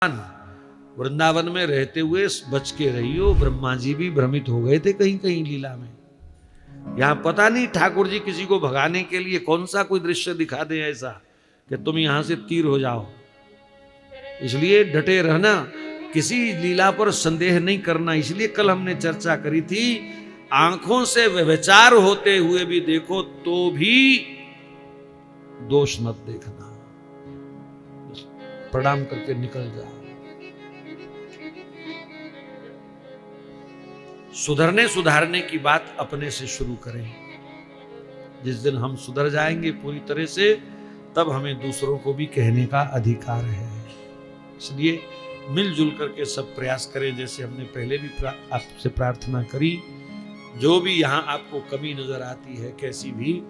वृंदावन में रहते हुए बच के रहियो। ब्रह्मा जी भी भ्रमित हो गए थे कहीं कहीं लीला में। यहां पता नहीं ठाकुर जी किसी को भगाने के लिए कौन सा कोई दृश्य दिखा दे ऐसा कि तुम यहां से तीर हो जाओ। इसलिए डटे रहना, किसी लीला पर संदेह नहीं करना। इसलिए कल हमने चर्चा करी थी, आंखों से व्यभिचार होते हुए भी देखो तो भी दोष मत देखना, प्रणाम करके निकल जाओ। सुधरने सुधारने की बात अपने से शुरू करें। जिस दिन हम सुधर जाएंगे पूरी तरह से, तब हमें दूसरों को भी कहने का अधिकार है। इसलिए मिलजुल करके सब प्रयास करें। जैसे हमने पहले भी आपसे प्रार्थना करी, जो भी यहाँ आपको कमी नजर आती है कैसी भी,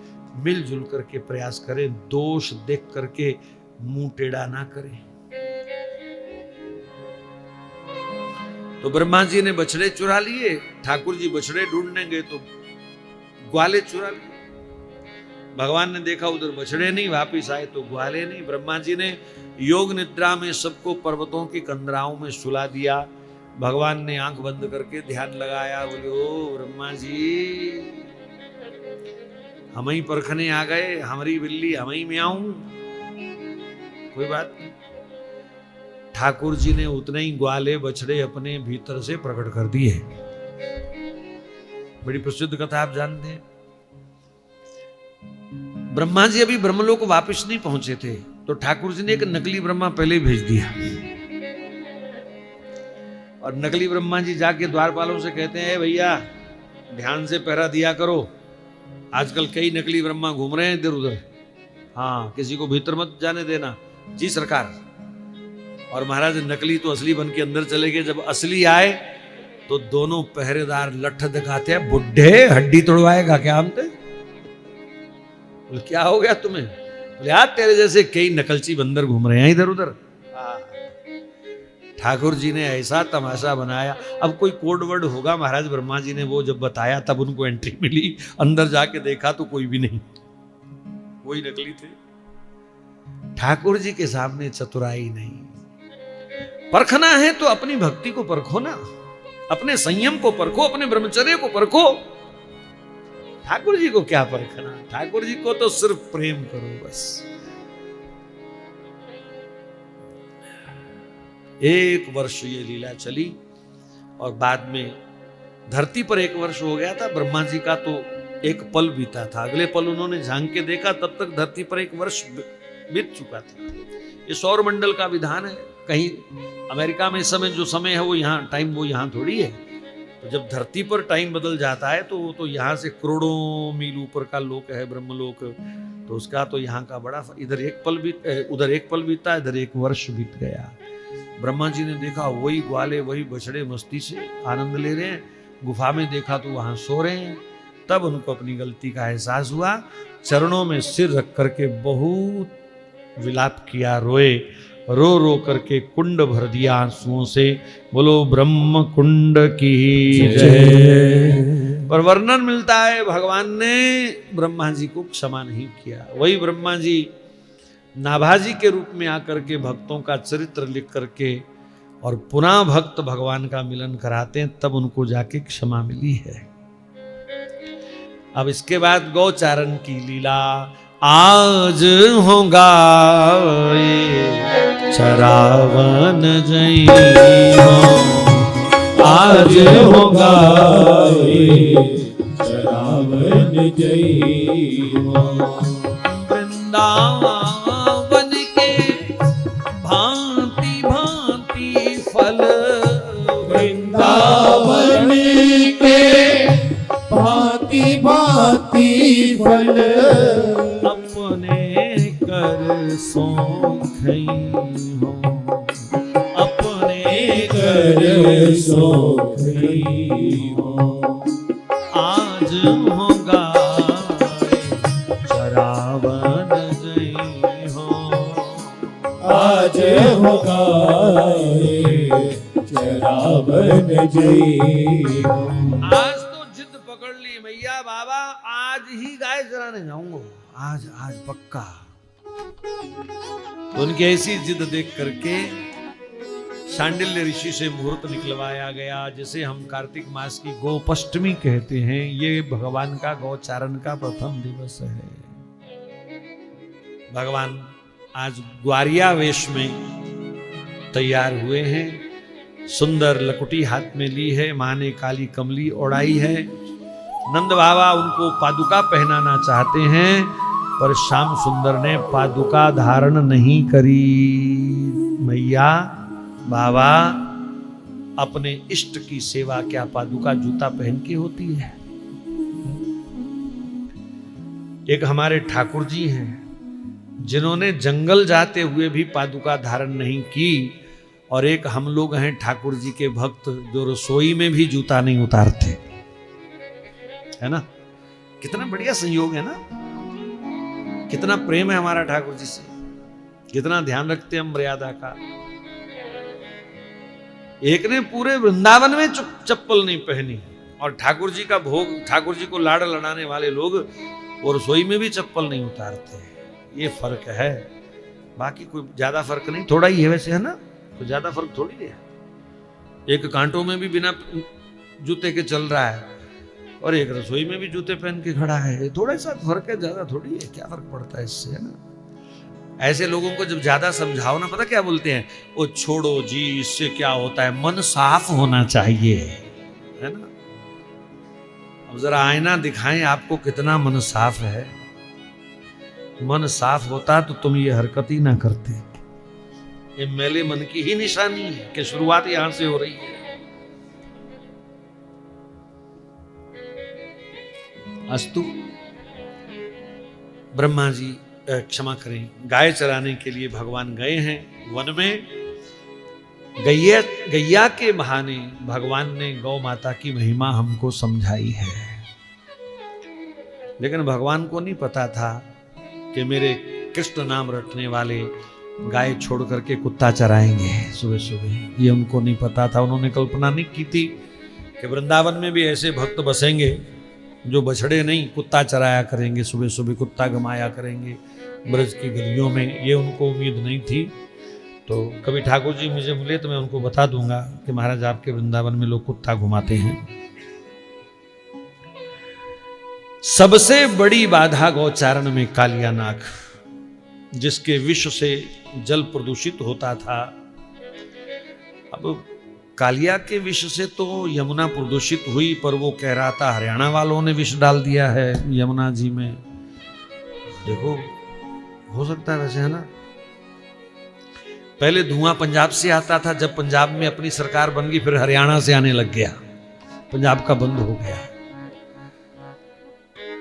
मिलजुल करके प्रयास करें। दोष देख करके मुंह टेढ़ा ना करें। तो ब्रह्मा जी ने बछड़े चुरा लिए, ठाकुर जी बछड़े ढूंढने गए तो ग्वाले चुरा लिए। भगवान ने देखा उधर बछड़े नहीं, वापिस आए तो ग्वाले नहीं। ब्रह्मा जी ने योग निद्रा में सबको पर्वतों की कंदराओं में सुला दिया। भगवान ने आंख बंद करके ध्यान लगाया, बोले ओ ब्रह्मा जी, हम ही परखने आ गए, हमारी बिल्ली हम ही में आऊं, कोई बात नहीं। ठाकुर जी ने उतने ही ग्वाले बछड़े अपने भीतर से प्रकट कर दिए। बड़ी प्रसिद्ध कथा आप जानते हैं। ब्रह्मा जी अभी ब्रह्मलोक वापस नहीं पहुंचे थे, तो ठाकुर जी ने एक नकली ब्रह्मा पहले भेज दिया। और नकली ब्रह्मा जी जाके द्वारपालों से कहते हैं, भैया ध्यान से पहरा दिया करो, आजकल कई नकली ब्रह्मा घूम रहे हैं इधर उधर, हाँ किसी को भीतर मत जाने देना। जी सरकार। और महाराज नकली तो असली बन के अंदर चले गए। जब असली आए तो दोनों पहरेदार लठ दिखाते हैं, बुढ़े हड्डी तोड़वाएगा क्या हमसे? बोले क्या हो गया तुम्हें? बोले यार तेरे जैसे कई नकलची बंदर घूम रहे हैं इधर उधर। ठाकुर जी ने ऐसा तमाशा बनाया। अब कोई कोड वर्ड होगा, महाराज ब्रह्मा जी ने वो जब बताया तब उनको एंट्री मिली। अंदर जाके देखा तो कोई भी नहीं, वही नकली थे। ठाकुर जी के सामने चतुराई नहीं। परखना है तो अपनी भक्ति को परखो ना, अपने संयम को परखो, अपने ब्रह्मचर्य को परखो। ठाकुर जी को क्या परखना? ठाकुर जी को तो सिर्फ प्रेम करो बस। एक वर्ष ये लीला चली और बाद में धरती पर एक वर्ष हो गया था। ब्रह्मा जी का तो एक पल बीता था, अगले पल उन्होंने झांक के देखा, तब तक धरती पर एक वर्ष बीत चुका था। ये सौर मंडल का विधान है। कहीं अमेरिका में इस समय जो समय है वो यहाँ टाइम, वो यहाँ थोड़ी है। तो जब धरती पर टाइम बदल जाता है तो वो तो यहाँ से करोड़ों मील ऊपर का लोक है ब्रह्मलोक, तो उसका तो यहाँ का बड़ा, इधर एक पल बीत, उधर एक पल बीता, इधर एक वर्ष बीत गया। ब्रह्मा जी ने देखा वही ग्वाले वही बछड़े मस्ती से आनंद ले रहे हैं। गुफा में देखा तो वहां सो रहे हैं। तब उनको अपनी गलती का एहसास हुआ। चरणों में सिर रख करके बहुत विलाप किया, रोए, रो रो करके कुंड भर दिया आंसुओं से। बोलो ब्रह्म कुंड की जय। पर वर्णन मिलता है भगवान ने ब्रह्मा जी को क्षमा नहीं किया। वही ब्रह्मा जी नाभाजी के रूप में आकर के भक्तों का चरित्र लिख करके और पुनः भक्त भगवान का मिलन कराते हैं, तब उनको जाके क्षमा मिली है। अब इसके बाद गौचारण की लीला आज होगा चरावन जई हो, आज होगा चरावन जई हो। वृंदावन के भांति भांति फल, वृंदावन के भांति भांति फल, अपने कर सोखई हो, अपने कर सोखई हो। आज होगा चरावन जई हो, आज होगा चरावन जई हो। आज तो जिद पकड़ ली भैया बाबा, आज ही गाय चराने जाऊंगा, आज आज पक्का। तो उनकी ऐसी जिद देख करके शांडिल्य ऋषि से मुहूर्त निकलवाया गया, जिसे हम कार्तिक मास की गोपष्टमी कहते हैं। ये भगवान का गौचारण का प्रथम दिवस है। भगवान आज ग्वारिया वेश में तैयार हुए हैं। सुंदर लकुटी हाथ में ली है, मां ने काली कमली ओढ़ाई है। नंद बाबा उनको पादुका पहनाना चाहते हैं, पर श्याम सुंदर ने पादुका धारण नहीं करी। मैया बाबा, अपने इष्ट की सेवा क्या पादुका जूता पहन के होती है? एक हमारे ठाकुर जी हैं, जिन्होंने जंगल जाते हुए भी पादुका धारण नहीं की, और एक हम लोग हैं ठाकुर जी के भक्त, जो रसोई में भी जूता नहीं उतारते, है ना? कितना बढ़िया संयोग है ना? कितना प्रेम है हमारा ठाकुर जी से, कितना ध्यान रखते हैं हम मर्यादा का। एक ने पूरे वृंदावन में चप्पल नहीं पहनी, और ठाकुर जी का भोग, ठाकुर जी को लाड़ लड़ाने वाले लोग और रसोई में भी चप्पल नहीं उतारते। ये फर्क है, बाकी कोई ज्यादा फर्क नहीं, थोड़ा ही है वैसे, है ना? कोई ज्यादा फर्क थोड़ी है। एक कांटों में भी बिना जूते के चल रहा है, और एक रसोई में भी जूते पहन के खड़ा है। थोड़ा सा फर्क है, ज्यादा थोड़ी है। क्या फर्क पड़ता है इससे, है ना? ऐसे लोगों को जब ज्यादा समझाओ ना, पता क्या बोलते हैं? वो छोड़ो जी, इससे क्या होता है, मन साफ होना चाहिए, है ना? अब जरा आईना दिखाएं आपको कितना मन साफ है। मन साफ होता तो तुम ये हरकत ही ना करते। ये मैले मन की ही निशानी है कि शुरुआत यहां से हो रही है। अस्तु, ब्रह्मा जी क्षमा करें, गाय चराने के लिए भगवान गए हैं वन में। गैया के बहाने भगवान ने गौ माता की महिमा हमको समझाई है, लेकिन भगवान को नहीं पता था कि मेरे कृष्ण नाम रखने वाले गाय छोड़ करके कुत्ता चराएंगे सुबह सुबह। ये उनको नहीं पता था। उन्होंने कल्पना नहीं की थी कि वृंदावन में भी ऐसे भक्त बसेंगे जो बछड़े नहीं, कुत्ता चराया करेंगे, सुबह सुबह कुत्ता घुमाया करेंगे ब्रज की गलियों में। ये उनको उम्मीद नहीं थी। तो कभी ठाकुर जी मुझे मिले तो मैं उनको बता दूंगा कि महाराज आपके वृंदावन में लोग कुत्ता घुमाते हैं। सबसे बड़ी बाधा गौचारण में कालिया नाग, जिसके विष से जल प्रदूषित होता था। अब कालिया के विष से तो यमुना प्रदूषित हुई, पर वो कह रहा था हरियाणा वालों ने विष डाल दिया है यमुना जी में। देखो, हो सकता है वैसे, है ना? पहले धुआं पंजाब से आता था, जब पंजाब में अपनी सरकार बन गई फिर हरियाणा से आने लग गया, पंजाब का बंद हो गया।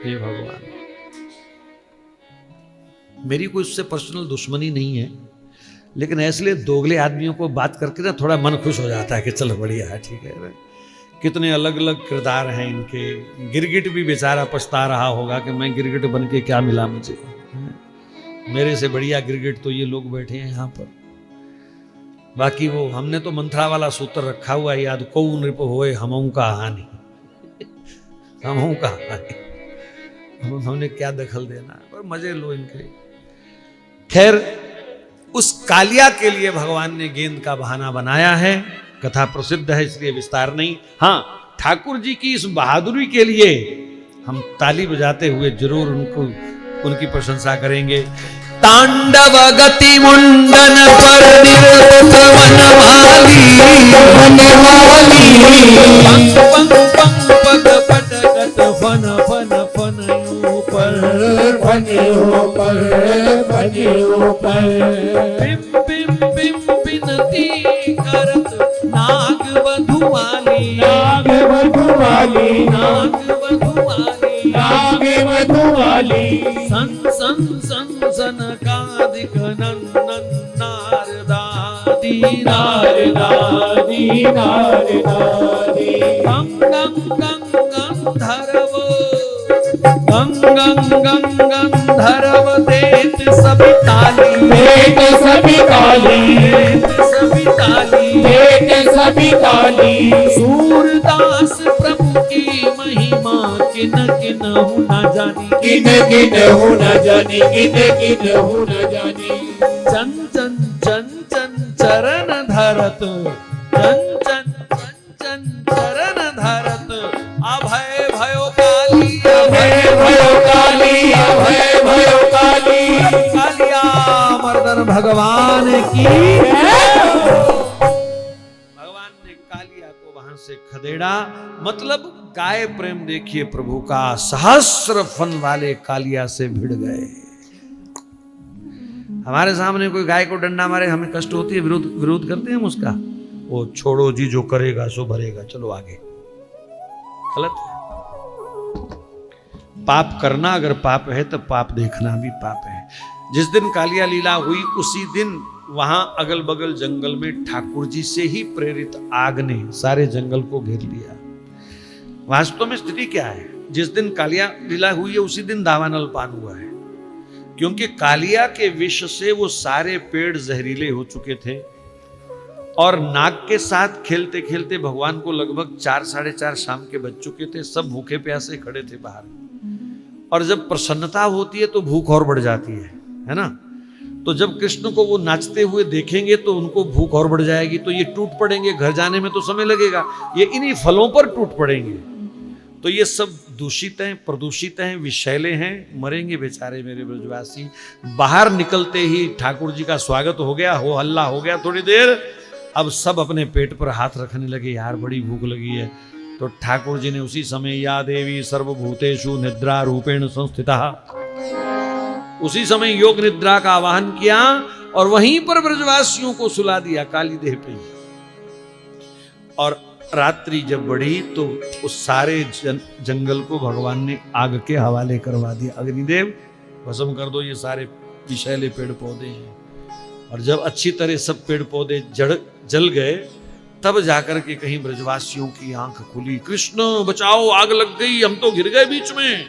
हे भगवान, मेरी कोई उससे पर्सनल दुश्मनी नहीं है, लेकिन इसलिए दोगले आदमियों को बात करके ना थोड़ा मन खुश हो जाता है कि चलो बढ़िया है, ठीक है ना? कितने अलग अलग किरदार हैं इनके। गिरगिट भी बेचारा पछता रहा होगा कि मैं गिरगिट बन के क्या मिला मुझे, मेरे से बढ़िया गिरगिट तो ये लोग बैठे हैं यहाँ पर। बाकी वो हमने तो मंत्रा वाला सूत्र रखा हुआ है, याद को नृप होए हमहू का हानि, हमहू का हानि, हमने क्या दखल देना, पर मजे लो इनके। खैर, उस कालिया के लिए भगवान ने गेंद का बहाना बनाया है। कथा प्रसिद्ध है इसलिए विस्तार नहीं। हाँ, ठाकुर जी की इस बहादुरी के लिए हम ताली बजाते हुए जरूर उनकी प्रशंसा करेंगे। तांडव गति मुंडन पर निरत वनमाली, पंग पंग पंग पग पटकट फन फन फनयों पर बिम बिम बिम बिनती करत नाग वधुवाली, सन सन सन सनकादिक नंदन नारदादी गंग गंग गंधर्व गंग गंग गंधर्व देत सभी ताली सूरदास प्रभु की महिमा किन किन हूँ न जानी, चन चन चन चन चरण धर धरत चंचन चंचन चरण धरत अभय भयो काली अभय भयो काली अभय भयो काली कालिया मर्दन भगवान की भगवान ने कालिया को वहां से खदेड़ा। मतलब गाय प्रेम देखिए प्रभु का, सहस्र फन वाले कालिया से भिड़ गए। हमारे सामने कोई गाय को डंडा मारे हमें कष्ट होती है, विरोध करते हैं हम उसका, वो छोड़ो जी जो करेगा सो भरेगा, चलो आगे। गलत है। पाप करना अगर पाप है तो पाप देखना भी पाप है। जिस दिन कालिया लीला हुई उसी दिन वहां अगल बगल जंगल में ठाकुर जी से ही प्रेरित आग ने सारे जंगल को घेर लिया। वास्तव में स्थिति क्या है, जिस दिन कालिया लीला हुई है उसी दिन दावानल पान हुआ है, क्योंकि कालिया के विष से वो सारे पेड़ जहरीले हो चुके थे और नाग के साथ खेलते खेलते भगवान को लगभग 4 साढ़े 4 शाम के बज चुके थे। सब भूखे प्यासे खड़े थे बाहर, और जब प्रसन्नता होती है तो भूख और बढ़ जाती है ना। तो जब कृष्ण को वो नाचते हुए देखेंगे तो उनको भूख और बढ़ जाएगी, तो ये टूट पड़ेंगे, घर जाने में तो समय लगेगा, ये इन्हीं फलों पर टूट पड़ेंगे। तो ये सब दूषित हैं, प्रदूषित हैं, विषैले हैं, मरेंगे बेचारे मेरे ब्रजवासी। बाहर निकलते ही ठाकुर जी का स्वागत हो गया, हो हल्ला हो गया थोड़ी देर। अब सब अपने पेट पर हाथ रखने लगे, यार बड़ी भूख लगी है। तो ठाकुर जी ने उसी समय या देवी सर्वभूतेषु निद्रा रूपेण संस्थिता, उसी समय योग निद्रा का आवाहन किया और वहीं पर ब्रजवासियों को सुला दिया काली देह पे। और रात्रि जब बढ़ी तो उस सारे जंगल को भगवान ने आग के हवाले करवा दिया। अग्निदेव भस्म कर दो ये सारे विषैले पेड़ पौधे हैं। और जब अच्छी तरह सब पेड़ पौधे जल गए तब जाकर के कहीं ब्रजवासियों की आंख खुली, कृष्ण बचाओ आग लग गई, हम तो गिर गए बीच में।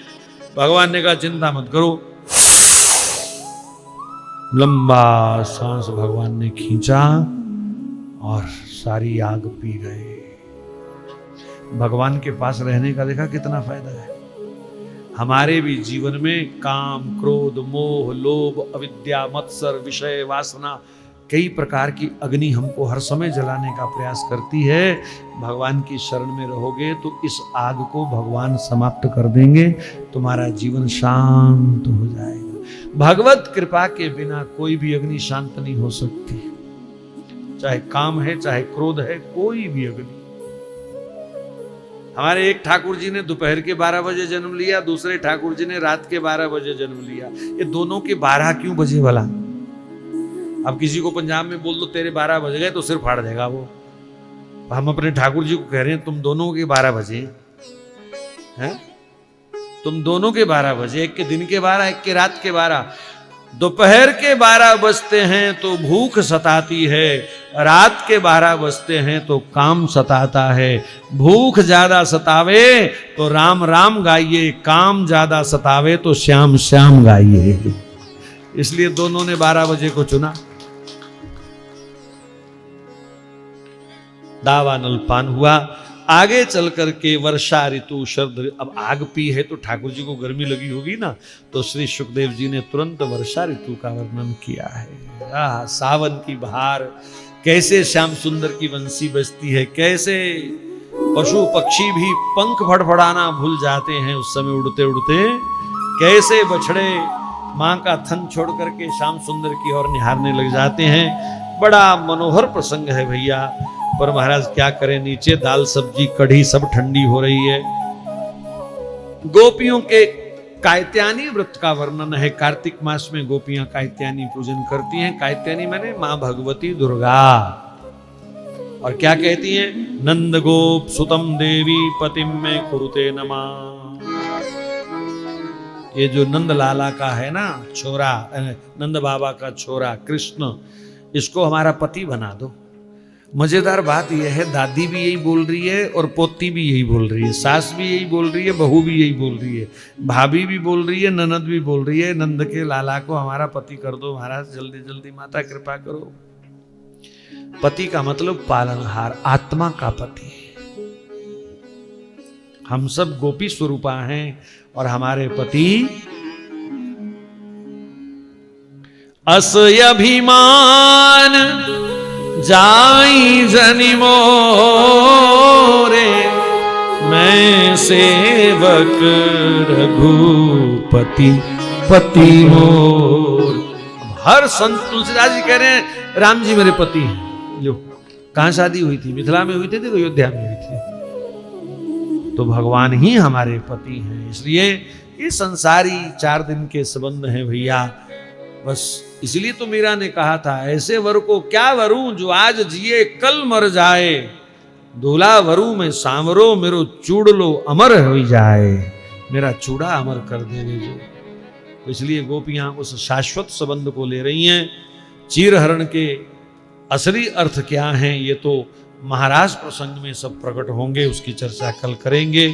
भगवान ने कहा चिंता मत करो। लंबा सांस भगवान ने खींचा और सारी आग पी गए। भगवान के पास रहने का देखा कितना फायदा है। हमारे भी जीवन में काम, क्रोध, मोह, लोभ, अविद्या, मत्सर, विषय, वासना, कई प्रकार की अग्नि हमको हर समय जलाने का प्रयास करती है। भगवान की शरण में रहोगे तो इस आग को भगवान समाप्त कर देंगे, तुम्हारा जीवन शांत हो जाएगा। भगवत कृपा के बिना कोई भी अग्नि शांत नहीं हो सकती, चाहे काम है चाहे क्रोध है, कोई भी अग्नि। हमारे एक ठाकुर जी ने दोपहर के 12 बजे जन्म लिया, दूसरे ठाकुर जी ने रात के 12 बजे जन्म लिया। ये दोनों के 12 क्यों बजे वाला? अब किसी को पंजाब में बोल दो तेरे 12 बज गए तो सिर फाड़ देगा वो। हम अपने ठाकुर जी को कह रहे हैं तुम दोनों के 12 बजे हैं, तुम दोनों के 12 बजे, एक के दिन के 12, एक के रात के 12। दोपहर के 12 बजते हैं तो भूख सताती है, रात के 12 बजते हैं तो काम सताता है। भूख ज्यादा सतावे तो राम राम गाइए, काम ज्यादा सतावे तो श्याम श्याम गाइए। इसलिए दोनों ने 12 बजे को चुना। दावानल पान हुआ। आगे चल करके वर्षा ऋतु, शरद, अब आग पी है तो ठाकुर जी को गर्मी लगी होगी ना, तो श्री सुखदेव जी ने तुरंत वर्षा ऋतु का वर्णन किया है। सावन की बहार, कैसे श्याम सुंदर की बंसी बजती है, कैसे पशु पक्षी भी पंख फड़फड़ाना भूल जाते हैं उस समय उड़ते उड़ते, कैसे बछड़े मां का थन छोड़ करके श्याम सुंदर की ओर निहारने लग जाते हैं। बड़ा मनोहर प्रसंग है भैया। पर महाराज क्या करें, नीचे दाल सब्जी कढ़ी सब ठंडी हो रही है। गोपियों के कात्यायनी व्रत का वर्णन है। कार्तिक मास में गोपियां कात्यायनी पूजन करती हैं। कात्यायनी माने मां भगवती दुर्गा। और क्या कहती हैं? नंद गोप सुतम देवी पतिम में कुरुते नमः। ये जो नंद लाला का है ना छोरा, नंद बाबा का छोरा कृष्ण, इसको हमारा पति बना दो। मजेदार बात यह है, दादी भी यही बोल रही है और पोती भी यही बोल रही है, सास भी यही बोल रही है, बहू भी यही बोल रही है, भाभी भी बोल रही है, ननद भी बोल रही है, नंद के लाला को हमारा पति कर दो महाराज, जल्दी जल्दी माता कृपा करो। पति का मतलब पालनहार, आत्मा का पति। हम सब गोपी स्वरूपा हैं और हमारे पति अस अभिमान जाई जनि मोरे, मैं सेवक रघुपति पति मोर। हर संत, तुलसीदास जी कह रहे हैं राम जी मेरे पति हैं। लो, कहां शादी हुई थी? मिथिला में हुई थी, अयोध्या में हुई थी। तो भगवान ही हमारे पति हैं। इसलिए ये संसारी 4 दिन के संबंध हैं भैया। बस इसलिए तो मीरा ने कहा था, ऐसे वर को क्या वरूं जो आज जिए कल मर जाए, दूल्हा वरू में सांवरो मेरो चूड़लो अमर हो जाए। मेरा चूड़ा अमर कर देने जो। तो इसलिए गोपियां उस शाश्वत संबंध को ले रही हैं। चीरहरण के असली अर्थ क्या हैं, ये तो महाराज प्रसंग में सब प्रकट होंगे, उसकी चर्चा कल करेंगे।